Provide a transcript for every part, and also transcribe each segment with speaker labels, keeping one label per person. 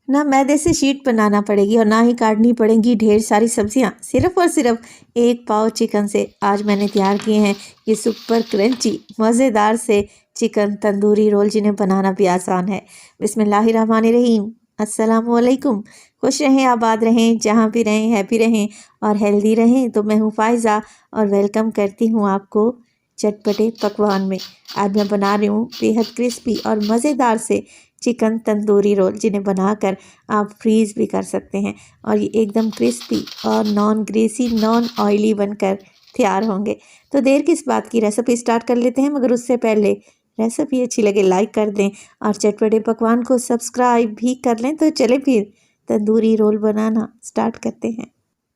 Speaker 1: ना मैदे से शीट बनाना पड़ेगी और ना ही काटनी पड़ेंगी ढेर सारी सब्जियां। सिर्फ और सिर्फ 1 पाव चिकन से आज मैंने तैयार किए हैं ये सुपर क्रंची मज़ेदार से चिकन तंदूरी रोल, जिन्हें बनाना भी आसान है। बिस्मिल्लाहिर्रहमानिर्रहीम। अस्सलाम वालेकुम। खुश रहें, आबाद रहें, जहाँ भी रहें हैप्पी रहें और हेल्दी रहें। तो मैं हूँ फ़ायज़ा और वेलकम करती हूँ आपको चटपटे पकवान में। आज मैं बना रही हूँ बेहद क्रिस्पी और मज़ेदार से चिकन तंदूरी रोल, जिन्हें बनाकर आप फ्रीज़ भी कर सकते हैं और ये एकदम क्रिस्पी और नॉन ग्रेसी नॉन ऑयली बनकर तैयार होंगे। तो देर किस बात की, रेसिपी स्टार्ट कर लेते हैं। मगर उससे पहले रेसिपी अच्छी लगे लाइक कर दें और चटपटे पकवान को सब्सक्राइब भी कर लें। तो चले फिर तंदूरी रोल बनाना स्टार्ट करते हैं।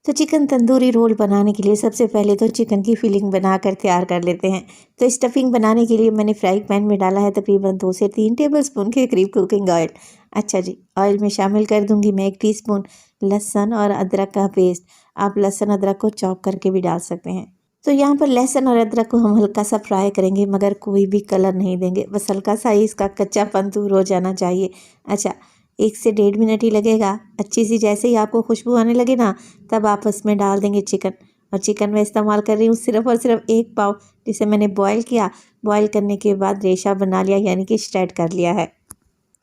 Speaker 1: तो चिकन तंदूरी रोल बनाने के लिए सबसे पहले तो चिकन की फिलिंग बनाकर तैयार कर लेते हैं। तो स्टफिंग बनाने के लिए मैंने फ्राई पैन में डाला है तकरीबन 2 से 3 टेबलस्पून के करीब कुकिंग ऑयल। अच्छा जी, ऑयल में शामिल कर दूंगी मैं 1 टीस्पून लहसुन और अदरक का पेस्ट। आप लहसुन अदरक को चॉप करके भी डाल सकते हैं। तो यहाँ पर लहसुन और अदरक को हम हल्का सा फ्राई करेंगे, मगर कोई भी कलर नहीं देंगे, बस हल्का सा ही इसका कच्चापन दूर हो जाना चाहिए। अच्छा, 1 से 1.5 मिनट ही लगेगा। अच्छी सी जैसे ही आपको खुशबू आने लगे ना, तब आप उसमें डाल देंगे चिकन। और चिकन मैं इस्तेमाल कर रही हूँ सिर्फ और सिर्फ 1 पाव, जिसे मैंने बॉईल किया। बॉईल करने के बाद रेशा बना लिया, यानी कि श्रेड कर लिया है।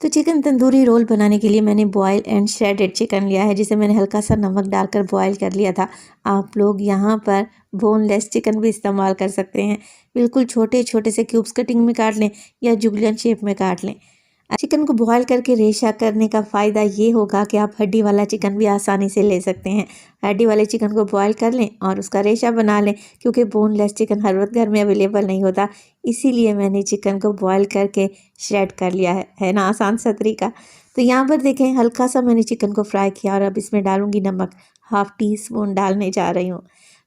Speaker 1: तो चिकन तंदूरी रोल बनाने के लिए मैंने बॉयल एंड श्रेडेड चिकन लिया है, जिसे मैंने हल्का सा नमक डालकर बॉयल कर लिया था। आप लोग यहाँ पर बोनलेस चिकन भी इस्तेमाल कर सकते हैं। बिल्कुल छोटे छोटे से क्यूब्स कटिंग में काट लें या जुगलियन शेप में काट लें। चिकन को बॉयल करके रेशा करने का फ़ायदा ये होगा कि आप हड्डी वाला चिकन भी आसानी से ले सकते हैं। हड्डी वाले चिकन को बॉयल कर लें और उसका रेशा बना लें, क्योंकि बोनलेस चिकन हर वक्त घर में अवेलेबल नहीं होता। इसीलिए मैंने चिकन को बॉयल करके श्रेड कर लिया है ना, आसान सा तरीका। तो यहाँ पर देखें, हल्का सा मैंने चिकन को फ्राई किया और अब इसमें डालूंगी नमक। 1/2 टीस्पून डालने जा रही हूँ।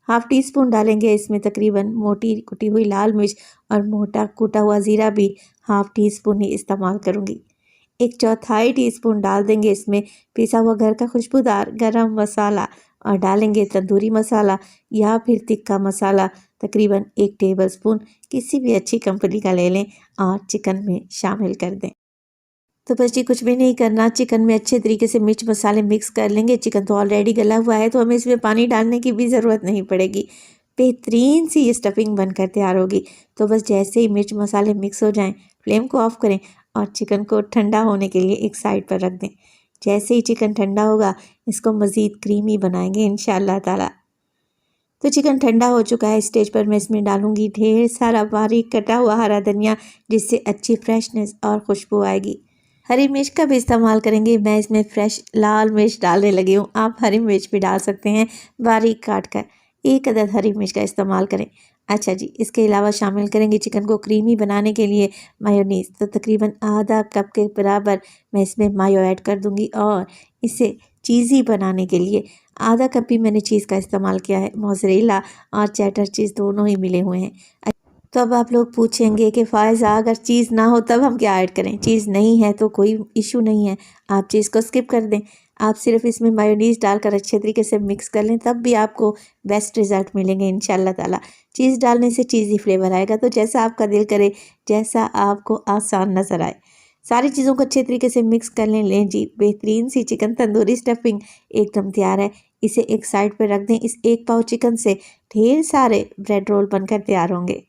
Speaker 1: 1/2 टीस्पून डालेंगे। इसमें तकरीबन मोटी कुटी हुई लाल मिर्च और मोटा कूटा हुआ ज़ीरा भी 1/2 टीस्पून ही इस्तेमाल करूँगी। 1/4 टीस्पून डाल देंगे इसमें पिसा हुआ घर का खुशबूदार गरम मसाला और डालेंगे तंदूरी मसाला या फिर तिक्का मसाला, तकरीबन 1 टेबलस्पून किसी भी अच्छी कंपनी का ले लें और चिकन में शामिल कर दें। तो बस जी कुछ भी नहीं करना, चिकन में अच्छे तरीके से मिर्च मसाले मिक्स कर लेंगे। चिकन तो ऑलरेडी गला हुआ है, तो हमें इसमें पानी डालने की भी ज़रूरत नहीं पड़ेगी। बेहतरीन सी ये स्टफिंग बनकर तैयार होगी। तो बस जैसे ही मिर्च मसाले मिक्स हो जाएं, फ्लेम को ऑफ करें और चिकन को ठंडा होने के लिए एक साइड पर रख दें। जैसे ही चिकन ठंडा होगा, इसको मज़ीद क्रीमी बनाएंगे इंशाअल्लाह ताला। तो चिकन ठंडा हो चुका है। स्टेज पर मैं इसमें डालूंगी ढेर सारा बारीक कटा हुआ हरा धनिया, जिससे अच्छी फ्रेशनेस और खुशबू आएगी। हरी मिर्च का भी इस्तेमाल करेंगे। मैं इसमें फ्रेश लाल मिर्च डालने लगी हूँ। आप हरी मिर्च भी डाल सकते हैं बारीक काट कर। 1 अदद हरी मिर्च का इस्तेमाल करें। अच्छा जी, इसके अलावा शामिल करेंगे चिकन को क्रीमी बनाने के लिए मायोनीज़। तो तकरीबन आधा कप के बराबर मैं इसमें मायो ऐड कर दूँगी और इसे चीज़ी बनाने के लिए आधा कप ही मैंने चीज़ का इस्तेमाल किया है। मोज़रेला और चेडर चीज़ दोनों ही मिले हुए हैं। तो अब आप लोग पूछेंगे कि फ़ायज़ा अगर चीज़ ना हो तब हम क्या ऐड करें? चीज़ नहीं है तो कोई इशू नहीं है, आप चीज़ को स्किप कर दें। आप सिर्फ इसमें मायोनीज़ डालकर अच्छे तरीके से मिक्स कर लें, तब भी आपको बेस्ट रिज़ल्ट मिलेंगे इंशाअल्लाह ताला। चीज़ डालने से चीज़ी फ्लेवर आएगा। तो जैसा आपका दिल करे, जैसा आपको आसान नज़र आए, सारी चीज़ों को अच्छे तरीके से मिक्स कर लें। लें जी, बेहतरीन सी चिकन तंदूरी स्टफिंग एकदम तैयार है। इसे एक साइड पर रख दें। इस 1 पाव चिकन से ढेर सारे ब्रेड रोल बनकर तैयार होंगे।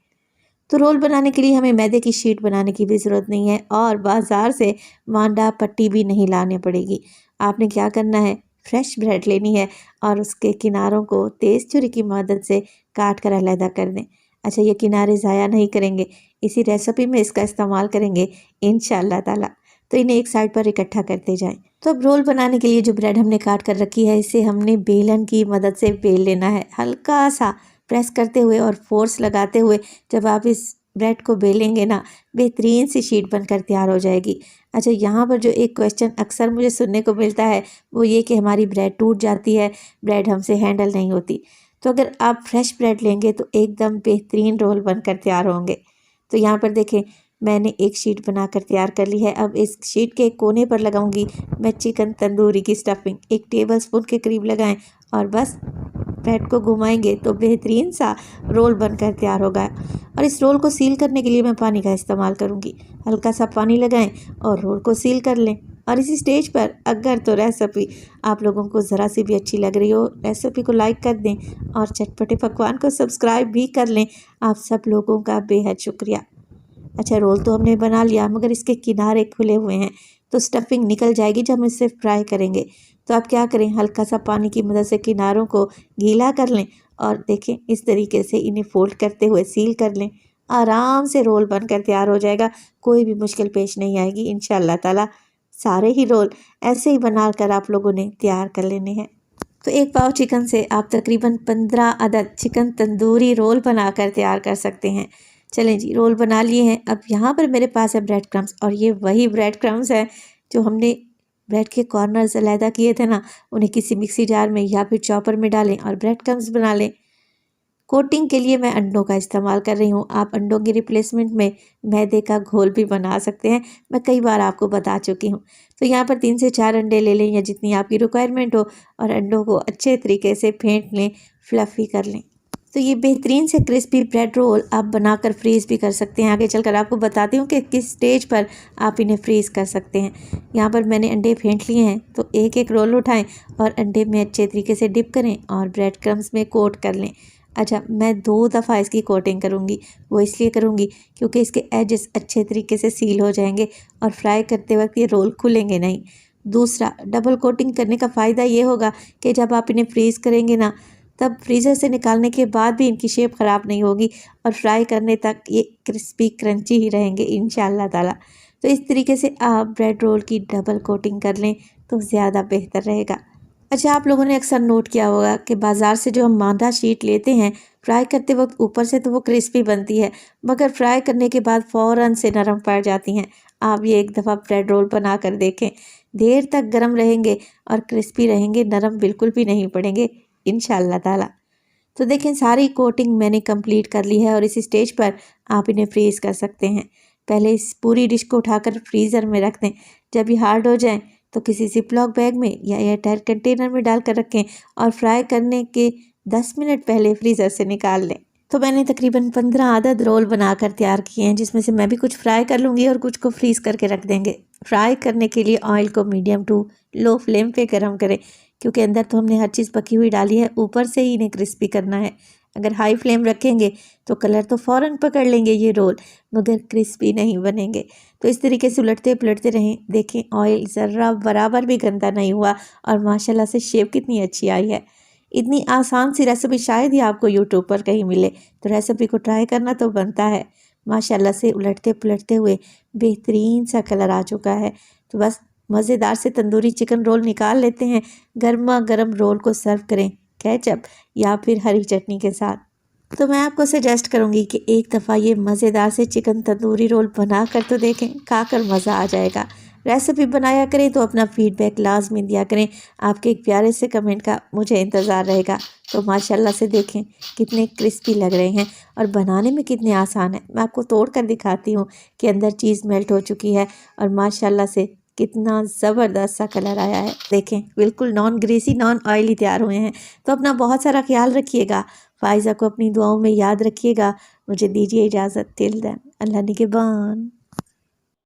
Speaker 1: तो रोल बनाने के लिए हमें मैदे की शीट बनाने की भी ज़रूरत नहीं है और बाज़ार से मांडा पट्टी भी नहीं लाने पड़ेगी। आपने क्या करना है, फ्रेश ब्रेड लेनी है और उसके किनारों को तेज़ छुरी की मदद से काट कर अलहदा कर दें। अच्छा, ये किनारे ज़ाया नहीं करेंगे, इसी रेसिपी में इसका इस्तेमाल करेंगे इंशाअल्लाह ताला। तो इन्हें एक साइड पर इकट्ठा करते जाएं। तो अब रोल बनाने के लिए जो ब्रेड हमने काट कर रखी है, इसे हमने बेलन की मदद से बेल लेना है। हल्का सा प्रेस करते हुए और फोर्स लगाते हुए जब आप इस ब्रेड को बेलेंगे ना, बेहतरीन सी शीट बनकर तैयार हो जाएगी। अच्छा, यहाँ पर जो एक क्वेश्चन अक्सर मुझे सुनने को मिलता है, वो ये कि हमारी ब्रेड टूट जाती है, ब्रेड हमसे हैंडल नहीं होती। तो अगर आप फ्रेश ब्रेड लेंगे तो एकदम बेहतरीन रोल बनकर तैयार होंगे। तो यहाँ पर देखें, मैंने एक शीट बनाकर तैयार कर ली है। अब इस शीट के कोने पर लगाऊंगी मैं चिकन तंदूरी की स्टफिंग। 1 टेबलस्पून के करीब लगाएं और बस ब्रेड को घुमाएंगे तो बेहतरीन सा रोल बनकर तैयार होगा। और इस रोल को सील करने के लिए मैं पानी का इस्तेमाल करूंगी। हल्का सा पानी लगाएं और रोल को सील कर लें। और इसी स्टेज पर अगर तो रेसिपी आप लोगों को ज़रा सी भी अच्छी लग रही हो, रेसिपी को लाइक कर दें और चटपटे पकवान को सब्सक्राइब भी कर लें। आप सब लोगों का बेहद शुक्रिया। अच्छा, रोल तो हमने बना लिया मगर इसके किनारे खुले हुए हैं तो स्टफिंग निकल जाएगी जब हम इसे फ्राई करेंगे। तो आप क्या करें, हल्का सा पानी की मदद से किनारों को गीला कर लें और देखें इस तरीके से इन्हें फोल्ड करते हुए सील कर लें। आराम से रोल बनकर तैयार हो जाएगा, कोई भी मुश्किल पेश नहीं आएगी इंशाअल्लाह ताला। सारे ही रोल ऐसे ही बनाकर आप लोगों ने तैयार कर लेने हैं। तो एक पाव चिकन से आप तकरीबन 15 अदद चिकन तंदूरी रोल बनाकर तैयार कर सकते हैं। चलें जी, रोल बना लिए हैं। अब यहाँ पर मेरे पास है ब्रेड क्रम्स और ये वही ब्रेड क्रम्स है जो हमने ब्रेड के कॉर्नर्स अलहदा किए थे ना, उन्हें किसी मिक्सी जार में या फिर चॉपर में डालें और ब्रेड क्रम्स बना लें। कोटिंग के लिए मैं अंडों का इस्तेमाल कर रही हूँ। आप अंडों के रिप्लेसमेंट में मैदे का घोल भी बना सकते हैं, मैं कई बार आपको बता चुकी हूँ। तो यहाँ पर 3 से 4 अंडे ले लें या जितनी आपकी रिक्वायरमेंट हो और अंडों को अच्छे तरीके से फेंट लें, फ्लफ़ी कर लें। तो ये बेहतरीन से क्रिस्पी ब्रेड रोल आप बनाकर फ्रीज़ भी कर सकते हैं। आगे चलकर आपको बताती हूँ कि किस स्टेज पर आप इन्हें फ्रीज़ कर सकते हैं। यहाँ पर मैंने अंडे फेंट लिए हैं तो एक एक रोल उठाएं और अंडे में अच्छे तरीके से डिप करें और ब्रेड क्रम्स में कोट कर लें। अच्छा, मैं 2 दफ़ा इसकी कोटिंग करूँगी, वो इसलिए करूँगी क्योंकि इसके एजेस अच्छे तरीके से सील हो जाएंगे और फ्राई करते वक्त ये रोल खुलेंगे नहीं। दूसरा, डबल कोटिंग करने का फ़ायदा ये होगा कि जब आप इन्हें फ्रीज़ करेंगे ना, तब फ्रीज़र से निकालने के बाद भी इनकी शेप ख़राब नहीं होगी और फ्राई करने तक ये क्रिस्पी क्रंची ही रहेंगे इंशाअल्लाह ताला। तो इस तरीके से आप ब्रेड रोल की डबल कोटिंग कर लें तो ज़्यादा बेहतर रहेगा। अच्छा, आप लोगों ने अक्सर नोट किया होगा कि बाज़ार से जो हम मांदा शीट लेते हैं, फ्राई करते वक्त ऊपर से तो वो क्रिस्पी बनती है मगर फ्राई करने के बाद फ़ौरन से नरम पड़ जाती हैं। आप ये एक दफ़ा ब्रेड रोल बना कर देखें, देर तक गर्म रहेंगे और क्रिस्पी रहेंगे, नरम बिल्कुल भी नहीं पड़ेंगे इंशाअल्लाह ताला। तो देखें, सारी कोटिंग मैंने कंप्लीट कर ली है और इस स्टेज पर आप इन्हें फ्रीज़ कर सकते हैं। पहले इस पूरी डिश को उठाकर फ्रीज़र में रख दें। जब ये हार्ड हो जाएं तो किसी जिपलॉक बैग में या एयरटाइट कंटेनर में डालकर रखें और फ्राई करने के 10 मिनट पहले फ्रीज़र से निकाल लें। तो मैंने तकरीबन 15 अदद रोल बनाकर तैयार किए हैं, जिसमें से मैं भी कुछ फ्राई कर लूँगी और कुछ को फ्रीज़ करके रख देंगे। फ्राई करने के लिए ऑयल को मीडियम टू लो फ्लेम पे गर्म करें क्योंकि अंदर तो हमने हर चीज़ पकी हुई डाली है, ऊपर से ही इन्हें क्रिस्पी करना है। अगर हाई फ्लेम रखेंगे तो कलर तो फ़ौरन पकड़ लेंगे ये रोल मगर क्रिस्पी नहीं बनेंगे। तो इस तरीके से उलटते पलटते रहें। देखें, ऑयल ज़रा बराबर भी गंदा नहीं हुआ और माशाल्लाह से शेप कितनी अच्छी आई है। इतनी आसान सी रेसिपी शायद ही आपको यूट्यूब पर कहीं मिले, तो रेसिपी को ट्राई करना तो बनता है। माशाल्लाह से उलटते पलटते हुए बेहतरीन सा कलर आ चुका है। तो बस मज़ेदार से तंदूरी चिकन रोल निकाल लेते हैं। गर्मा गर्म रोल को सर्व करें केचप या फिर हरी चटनी के साथ। तो मैं आपको सजेस्ट करूंगी कि एक दफ़ा ये मज़ेदार से चिकन तंदूरी रोल बना कर तो देखें, खाकर मज़ा आ जाएगा। रेसिपी बनाया करें तो अपना फीडबैक लाजमी दिया करें। आपके एक प्यारे से कमेंट का मुझे इंतज़ार रहेगा। तो माशाल्लाह से देखें कितने क्रिस्पी लग रहे हैं और बनाने में कितने आसान है। मैं आपको तोड़ कर दिखाती हूँ कि अंदर चीज़ मेल्ट हो चुकी है और माशाल्लाह से कितना ज़बरदस्त सा कलर आया है। देखें, बिल्कुल नॉन ग्रीसी नॉन ऑयली तैयार हुए हैं। तो अपना बहुत सारा ख्याल रखिएगा। फ़ाइज़ा को अपनी दुआओं में याद रखिएगा। मुझे दीजिए इजाज़त। टिल देन, अल्लाह निगहबान।